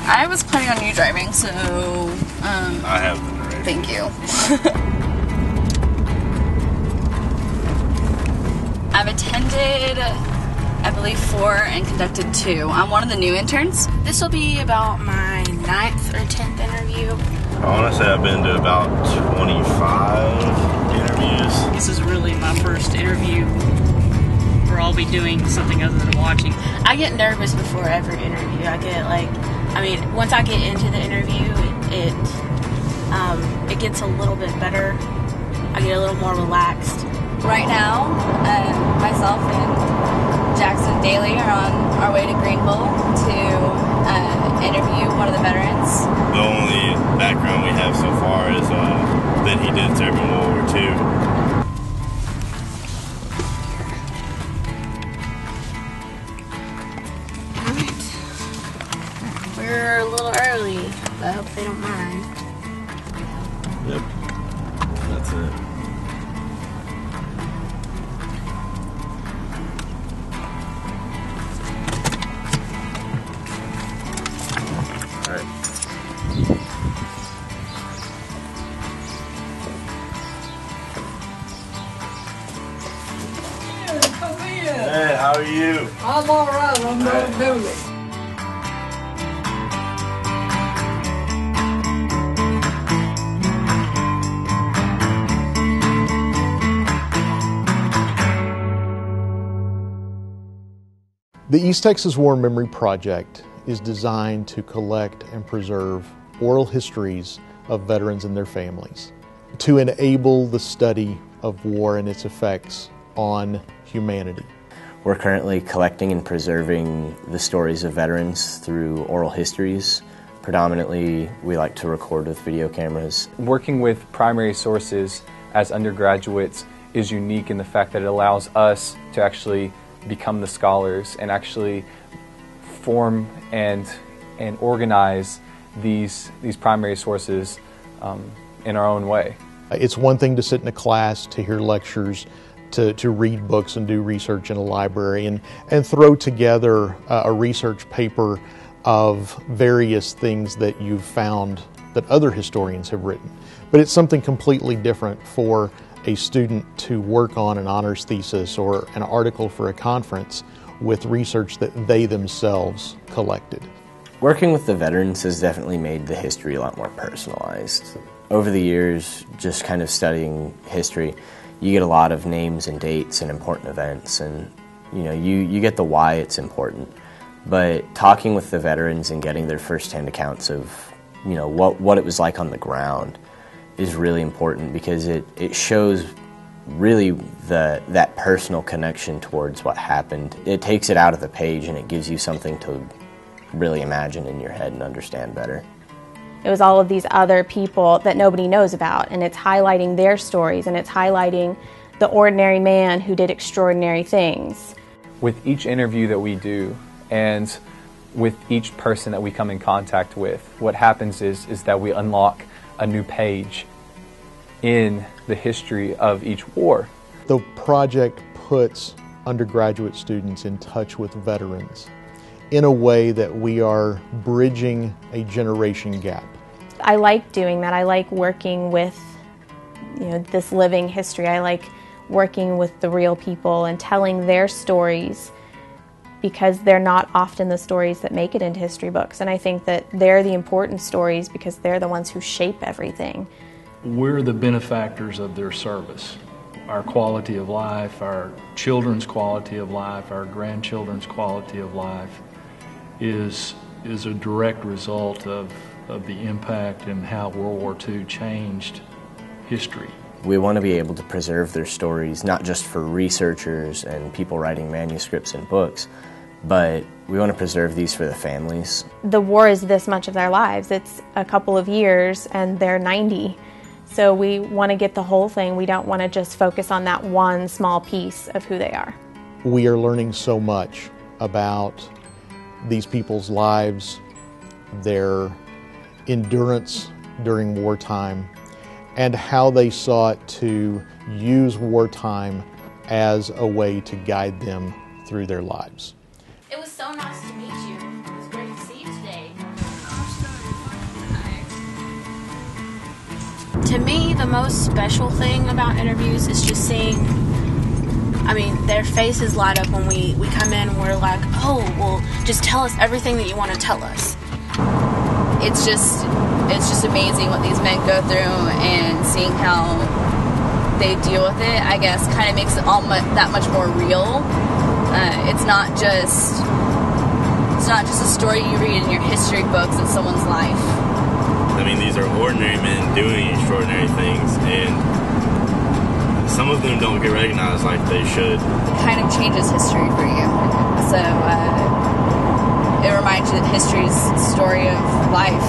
I was planning on you driving, so I have the narration. Thank you. I've attended, I believe, 4 and conducted 2. I'm one of the new interns. This will be about my 9th or 10th interview. I want to say I've been to about 25 interviews. This is really my first interview where I'll be doing something other than watching. I get nervous before every interview. Once I get into the interview, it gets a little bit better. I get a little more relaxed. Right now, myself and Jackson Daly are on our way to Greenville to interview one of the veterans. The only background we have so far is that he did serve in World War II. We're a little early, but I hope they don't mind. Yep, that's it. All right. Come in. Hey, how are you? I'm all right. I'm not doing it. The East Texas War Memory Project is designed to collect and preserve oral histories of veterans and their families, to enable the study of war and its effects on humanity. We're currently collecting and preserving the stories of veterans through oral histories. Predominantly, we like to record with video cameras. Working with primary sources as undergraduates is unique in the fact that it allows us to actually become the scholars and actually form and organize these primary sources in our own way. It's one thing to sit in a class, to hear lectures, to read books and do research in a library and throw together a research paper of various things that you've found that other historians have written. But it's something completely different for a student to work on an honors thesis or an article for a conference with research that they themselves collected. Working with the veterans has definitely made the history a lot more personalized. Over the years, just kind of studying history, you get a lot of names and dates and important events, and you get the why it's important. But talking with the veterans and getting their firsthand accounts of what it was like on the ground is really important, because it shows really that personal connection towards what happened. It takes it out of the page and it gives you something to really imagine in your head and understand better. It was all of these other people that nobody knows about, and it's highlighting their stories, and it's highlighting the ordinary man who did extraordinary things. With each interview that we do and with each person that we come in contact with, what happens is that we unlock a new page in the history of each war. The project puts undergraduate students in touch with veterans in a way that we are bridging a generation gap. I like doing that. I like working with this living history. I like working with the real people and telling their stories, because they're not often the stories that make it into history books. And I think that they're the important stories because they're the ones who shape everything. We're the benefactors of their service. Our quality of life, our children's quality of life, our grandchildren's quality of life is a direct result of the impact and how World War II changed history. We want to be able to preserve their stories, not just for researchers and people writing manuscripts and books, but we want to preserve these for the families. The war is this much of their lives. It's a couple of years and they're 90. So we want to get the whole thing. We don't want to just focus on that one small piece of who they are. We are learning so much about these people's lives, their endurance during wartime, and how they sought to use wartime as a way to guide them through their lives. It was so nice to meet you. It was great to see you today. To me, the most special thing about interviews is just seeing, their faces light up when we come in and we're like, oh, well, just tell us everything that you want to tell us. It's just amazing what these men go through, and seeing how they deal with it, I guess, kind of makes it all that much more real. It's not just a story you read in your history books of someone's life. These are ordinary men doing extraordinary things, and some of them don't get recognized like they should. It kind of changes history for you. So it reminds you that history's story of life.